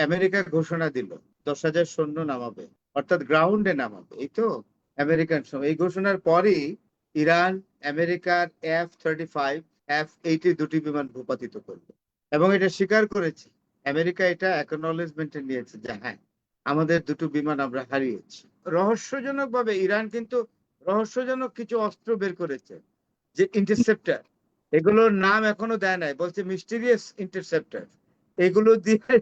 America ঘোষণা দিল 10,000 সৈন্য নামাবে, অর্থাৎ গ্রাউন্ডে নামাবে, এই তো আমেরিকান এই ঘোষণার পরই ইরান আমেরিকার F-35 F-80 দুটি বিমান ভূপাতিত করবে এবং এটা স্বীকার করেছে। আমেরিকা এটা অ্যাকনলেজমেন্টে নিয়েছে যে হ্যাঁ, আমাদের দুটো বিমান আমরা হারিয়েছি। রহস্যজনক ভাবে ইরান কিন্তু রহস্যজনক কিছু অস্ত্র বের করেছে, যে ইন্টারসেপ্টর, এগুলোর নাম এখনো দেয় নাই, বলছে মিস্টিরিয়াস ইন্টারসেপ্টর। এগুলো দিয়ে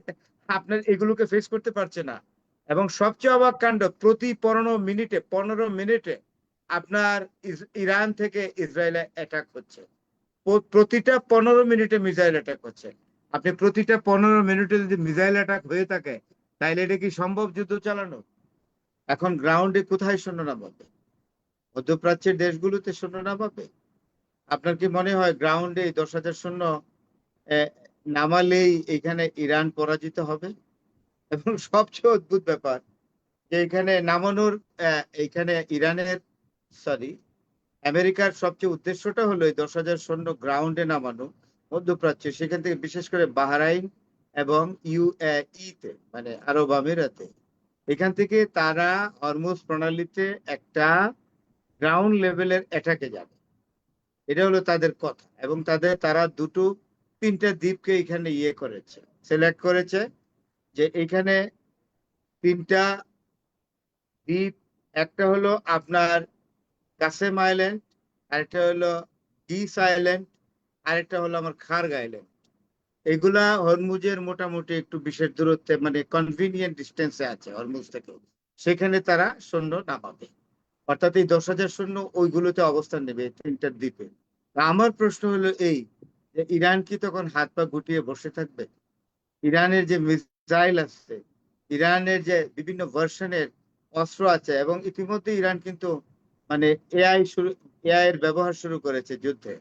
আপনার এগুলোকে ফেস করতে পারছে না। এবং সবচেয়ে অবাক কাণ্ড, প্রতি 15 মিনিটে আপনার ইরান থেকে ইসরায়েলে অ্যাটাক হচ্ছে। প্রতিটা 15 মিনিটে মিসাইল অ্যাটাক হচ্ছে। আপনি প্রতিটা 15 মিনিটে যদি মিসাইল অ্যাটাক হয়ে থাকে, তাহলে এটা কি সম্ভব যুদ্ধ চালানো? এখন গ্রাউন্ডে কোথায় সৈন্য নামাবে? মধ্যপ্রাচ্যের দেশগুলোতে সৈন্য নামাবে? আপনার কি মনে হয় গ্রাউন্ডে 10,000 সৈন্য আহ, নামালেই এখানে ইরান পরাজিত হবে? এবং সবচেয়ে অদ্ভুত ব্যাপার যে এখানে নামানোর এখানে ইরানের, সরি, আমেরিকার সবচেয়ে উদ্দেশ্যটা হলো এই 10,000 সৈন্য গ্রাউন্ডে নামানো মধ্যপ্রাচ্যে, সেখান থেকে বিশেষ করে বাহরাইন এবং ইউএইতে, মানে আরব আমিরাতে। এখান থেকে তারা হরমুজ প্রণালীতে একটা গ্রাউন্ড লেভেলের অ্যাটাকে যাবে, এটা হলো তাদের কথা। এবং তারা তিনটা দ্বীপকে এখানে করেছে, সিলেক্ট করেছে, যে এখানে তিনটা দ্বীপ, একটা হলো আপনার কাসেম আইল্যান্ড, আরেকটা হলো ডিস আইল্যান্ড, আরেকটা হলো আমার খার্গ আইল্যান্ড। এগুলা হরমুজের মোটামুটি একটু বিশেষ দূরত্বে, মানে কনভিনিয়েন্ট ডিস্টেন্সে আছে হরমুজ থেকে, সেখানে তারা সৈন্য নামাবে। অর্থাৎ এই 10,000 সৈন্য ওইগুলোতে অবস্থান নেবে, এই তিনটা দ্বীপে। আমার প্রশ্ন হলো এই, যে ইরান কি তখন হাত পা গুটিয়ে বসে থাকবে? ইরানের যে মিসাইল আছে, ইরানের যে বিভিন্ন ভার্সনের অস্ত্র আছে, এবং ইতিমধ্যে ইরান কিন্তু মানে এআই এর ব্যবহার শুরু করেছে যুদ্ধে।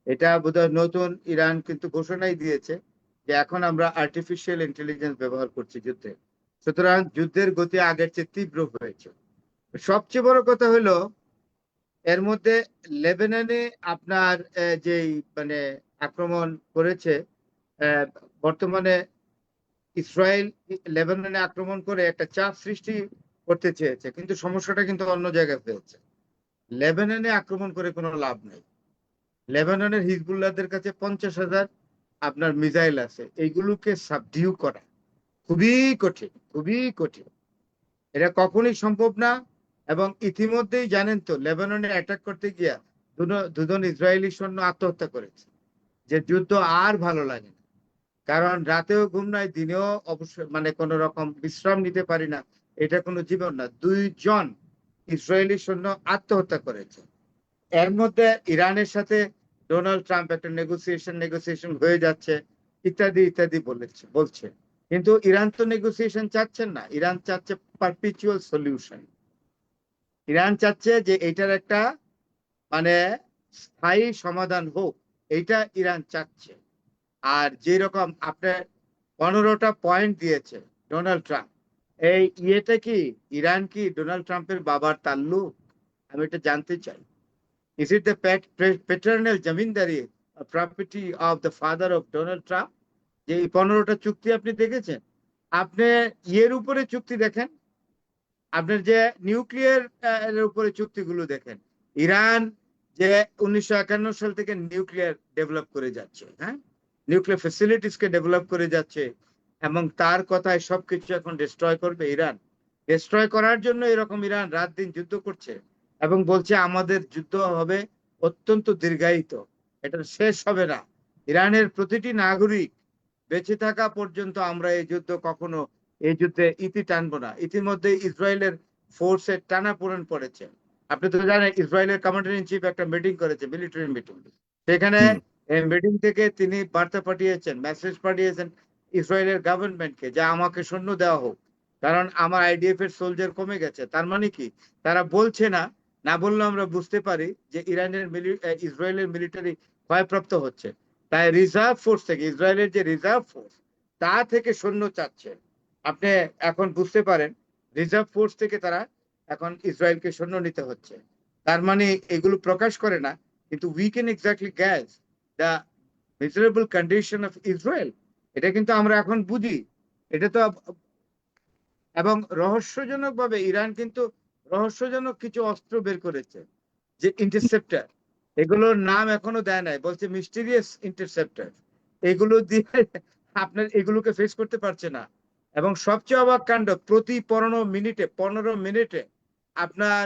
এটা বোধহয় নতুন, ইরান কিন্তু ঘোষণাই দিয়েছে যে এখন আমরা আর্টিফিশিয়াল ইন্টেলিজেন্স ব্যবহার করছি যুদ্ধে। সুতরাং যুদ্ধের গতি আগের চেয়ে তীব্র হয়েছে। সবচেয়ে বড় কথা হলো এর মধ্যে লেবাননে আপনার যেই মানে আক্রমণ করেছে, আহ, বর্তমানে ইসরায়েল লেবাননে আক্রমণ করে একটা চাপ সৃষ্টি করতে চেয়েছে, কিন্তু সমস্যাটা কিন্তু অন্য জায়গায় হয়েছে। লেবাননে আক্রমণ করে কোনো লাভ নেই। লেবাননের হিজবুল্লাহদের কাছে 50,000 আপনার মিসাইল আছে, এইগুলোকে সাবডিউ করা খুবই কঠিন, খুবই কঠিন। এটা কখনোই সম্ভব না। এবং ইতিমধ্যেই জানেন তো, লেবাননে অ্যাটাক করতে গিয়া দুজন ইসরায়েলি সৈন্য আত্মহত্যা করেছে। যে যুদ্ধ আর ভালো লাগে না, কারণ রাতেও ঘুম নাই, দিনেও অবশ্যই মানে কোন রকম বিশ্রাম নিতে পারি না, এটা কোনো জীবন না। 2 জন ইসরায়েলি সৈন্য আত্মহত্যা করেছে। এর মধ্যে ইরানের সাথে ডোনাল্ড ট্রাম্প একটা নেগোসিয়েশন হয়ে যাচ্ছে, ইত্যাদি ইত্যাদি বলছে। কিন্তু ইরান তো নেগোসিয়েশন চাচ্ছেন না, ইরান চাচ্ছে পারপিচুয়াল সলিউশন। ইরান চাচ্ছে যে এটার একটা মানে স্থায়ী সমাধান হোক, এইটা ইরান চাচ্ছে। আর যে রকম আপনার 15টা পয়েন্ট দিয়েছে ডোনাল্ড ট্রাম্প, এই ইয়েটা কি, ইরান কি ডোনাল্ড ট্রাম্পের বাবার তাল্লুক? আমি এটা জানতে চাই। Is it the paternal জমিনদারি property of the father of Donald Trump? যে এই 15টা চুক্তি আপনি দেখেছেন? আপনি ইয়ের উপরে চুক্তি দেখেন, আপনার যে নিউক্লিয়ার এর উপরে চুক্তিগুলো দেখেন। ইরান যে 1951 সাল থেকে নিউক্লিয়ার ডেভেলপ করে যাচ্ছে, হ্যাঁ, নিউক্লিয়ার ফ্যাসিলিটিস কে ডেভেলপ করে যাচ্ছে, এবং তার কথায় সবকিছু এখন ডিস্ট্রয় করবে ইরান। ডিস্ট্রয় করার জন্য এরকম ইরান রাত দিন যুদ্ধ করছে, এবং বলছে আমাদের যুদ্ধ হবে অত্যন্ত দীর্ঘায়িত, এটা শেষ হবে না। ইরানের প্রতিটি নাগরিক বেঁচে থাকা পর্যন্ত আমরা এই যুদ্ধে ইতি টানবো না। ইতিমধ্যে ইসরায়েলের ফোর্সের টানাপোড়েন পড়েছে। আপনি তো জানেন ইসরায়েলের কমান্ডার ইন চিফ একটা মিটিং করেছে, মিলিটারি মিটিং। সেখানে হুম। এই মিটিং থেকে তিনি বার্তা পাঠিয়েছেন, মেসেজ পাঠিয়েছেন ইসরায়েলের গভর্নমেন্টকে, যে আমাকে সৈন্য দেওয়া হোক, কারণ আমার আইডিএফ এর সোলজার কমে গেছে। তার মানে কি, তারা বলছে না, না বললে আমরা বুঝতে পারি যে ইসরায়েলের মিলিটারি ক্ষয়প্রাপ্ত হচ্ছে। তাই রিজার্ভ ফোর্স থেকে, ইসরায়েলের যে রিজার্ভ ফোর্স, তা থেকে সৈন্য চাচ্ছে। আপনি এখন বুঝতে পারেন, রিজার্ভ ফোর্স থেকে তারা এখন ইসরায়েলকে সৈন্য নিতে হচ্ছে। তার মানে এগুলো প্রকাশ করে না, কিন্তু we can exactly gas the miserable condition of Israel. এটা কিন্তু আমরা এখন বুঝি এটা তো এবং রহস্যজনকভাবে ইরান কিন্তু রহস্যজনক কিছু অস্ত্র বের করেছে, যে ইন্টারসেপ্টর, এগুলোর নাম এখনো দেয় নাই, বলছে মিস্টিরিয়াস ইন্টারসেপ্টর। এগুলো দিয়ে আপনার এগুলোকে ফেস করতে পারছে না। এবং সবচেয়ে অবাক কাণ্ড, প্রতি 15 মিনিটে আপনার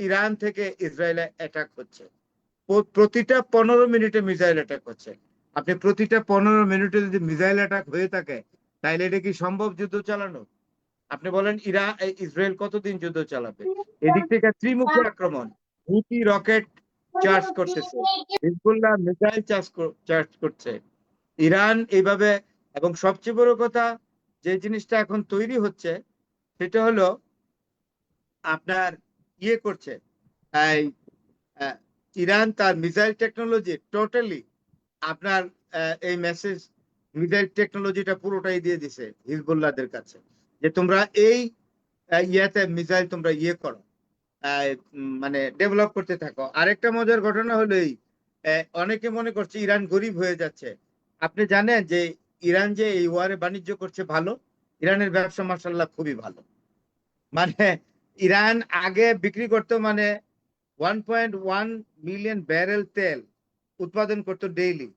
ইরান থেকে ইসরায়েলে অ্যাটাক হচ্ছে। প্রতিটা 15 মিনিটে মিসাইল অ্যাটাক হচ্ছে। আপনি প্রতিটা 15 মিনিটে যদি মিসাইল অ্যাটাক হয়ে থাকে, তাহলে এটা কি সম্ভব যুদ্ধ চালানো? আপনি বলেন ইসরায়েল কতদিন যুদ্ধ চালাবে? এদিক থেকে ত্রিমুখী আক্রমণ, হুতি রকেট চার্জ করতেছে, হিজবুল্লাহ মিসাইল চার্জ করছে, ইরান এইভাবে। এবং সবচেয়ে বড় কথা, যে জিনিসটা এখন তৈরি হচ্ছে সেটা হলো আপনার করছে, এই আহ, ইরান তার মিসাইল টেকনোলজি টোটালি আপনার এই মিসাইল টেকনোলজিটা পুরোটাই দিয়ে দিছে হিজবুল্লাহদের কাছে, যে তোমরা এই ইয়াতে মিসাইল তোমরা করো, মানে ডেভেলপ করতে থাকো। আরেকটা মজার ঘটনা হলো অনেকে মনে করছে ইরান গরিব হয়ে যাচ্ছে। আপনি জানেন যে ইরান যে এই ওয়ারে বাণিজ্য করছে ভালো, ইরানের ব্যবসা মাশাআল্লাহ খুবই ভালো। মানে ইরান আগে বিক্রি করতো মানে 1.1 মিলিয়ন ব্যারেল তেল উৎপাদন করতো ডেইলি,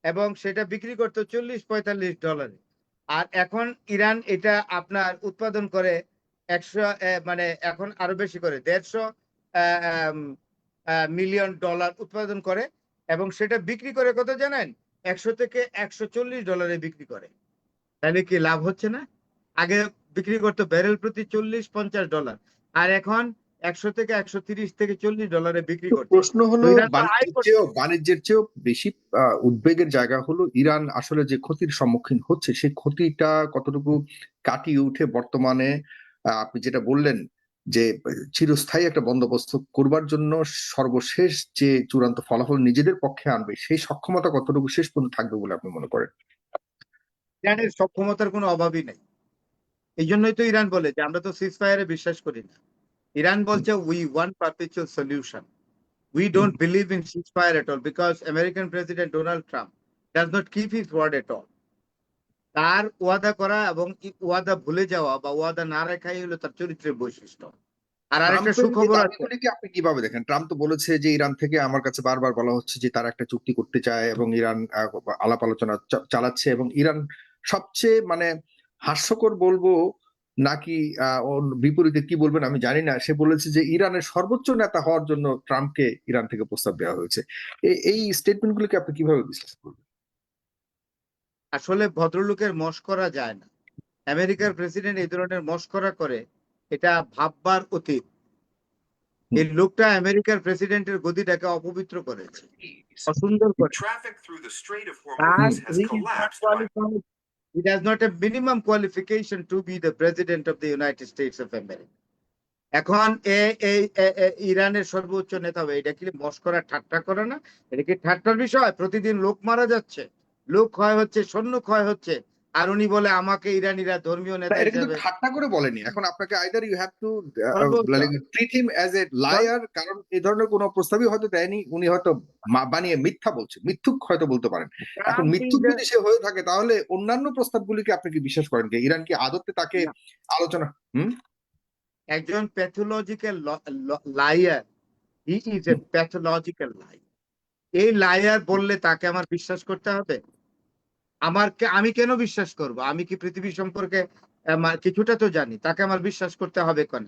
এবং সেটা বিক্রি করতো $40-45। আর এখন ইরান এটা আপনার উৎপাদন করে 100, মানে এখন আরো বেশি করে $150 মিলিয়ন উৎপাদন করে, এবং সেটা বিক্রি করে কত জানেন? 100 থেকে $140 বিক্রি করে। তাহলে কি লাভ হচ্ছে না? আগে বিক্রি করতো ব্যারেল প্রতি $40-50, আর এখন 100 থেকে 130 থেকে $40 বিক্রি তো করছে। প্রশ্ন হলো, তো ইরান তো আয় করছে। বাণিজ্যের চেয়েও বেশি উদ্বেগের জায়গা হলো ইরান আসলে যে ক্ষতির সম্মুখীন হচ্ছে সেই ক্ষতিটা কতটুকু কাটিয়ে উঠে বর্তমানে আপনি যেটা বললেন যে চিরস্থায়ী একটা বন্দোবস্ত করবার জন্য সর্বশেষ যে চূড়ান্ত ফলাফল নিজেদের পক্ষে আনবে সেই সক্ষমতা কতটুকু শেষ পর্যন্ত থাকবে বলে আপনি মনে করেন? ইরানের সক্ষমতার কোনো অভাবই নেই। এই জন্যই তো ইরান বলে যে আমরা তো সিজ ফায়ারে বিশ্বাস করি না। ইরান বলছে we want perpetual solution, we don't believe in ceasefire at all, because American President Donald Trump does not keep his word at all. তার ওয়াদা করা এবং ওয়াদা ভুলে যাওয়া বা ওয়াদা না রাখাই হলো তার চরিত্রের বৈশিষ্ট্য। আর আরেকটা ট্রাম্পের এই সুখবর আছে। দাবিগুলিকে আপনি কিভাবে দেখেন? ট্রাম্প তো বলেছে যে ইরান থেকে আমার কাছে বারবার বলা হচ্ছে যে তারা একটা চুক্তি করতে চায় এবং ইরান আলাপ আলোচনা চালাচ্ছে, এবং ইরান সবচেয়ে মানে হাস্যকর বলবো নাকি ওর বিপরীতে কি বলবেন আমি জানি না, সে বলেছে যে ইরানের সর্বোচ্চ নেতা হওয়ার জন্য ট্রাম্পকে ইরান থেকে প্রস্তাব দেওয়া হয়েছে। এই স্টেটমেন্ট গুলিকে আপনি কিভাবে বিশ্লেষণ করবেন? আসলে ভদ্রলোকের মশকরা যায় না। আমেরিকার প্রেসিডেন্ট এই ধরনের মশকরা করে, এটা ভাববার অতীত। এই লোকটা আমেরিকার প্রেসিডেন্টের গদিটাকে অপবিত্র করেছে, অসুন্দর করে। তার he is not qualified. He does not have minimum qualification to be the president of the United States of America. এখন ইরানের সর্বোচ্চ নেতা হবে, এটা কি মস্করা ঠাট্টা করে না? এটা কি ঠাট্টার বিষয়? প্রতিদিন লোক মারা যাচ্ছে, লোক ক্ষয় হচ্ছে, সৈন্য ক্ষয় হচ্ছে, আর উনি বলে আমাকে ইরানিরা ধর্মীয় নেতা এটা কিন্তু হিসেবে ঠাট্টা করে বলেনি। এখন আপনাকে আইদার ইউ হ্যাভ টু সর্বোচ্চ। Treat him as a liar, কারণ এই ধরনের কোনো প্রস্তাবই হয়তো দেয়নি, উনি হয়তো বানিয়ে মিথ্যা বলছে, মিথ্যুক হয়তো বলতে পারেন। এখন ট্রাম্প মিথ্যুক যদি সে হয়ে থাকে তাহলে অন্যান্য প্রস্তাবগুলিকে আপনি কি বিশ্বাস করেন? কি ইরান কি আদতে তাকে আলোচনা? একজন pathological liar, he is a pathological liar. এই লায়ার বললে তাকে আমার বিশ্বাস করতে হবে? আমি কেন বিশ্বাস করব? আমি কি পৃথিবী সম্পর্কে কিছুটা তো জানি, তাকে আমার বিশ্বাস করতে হবে কেন?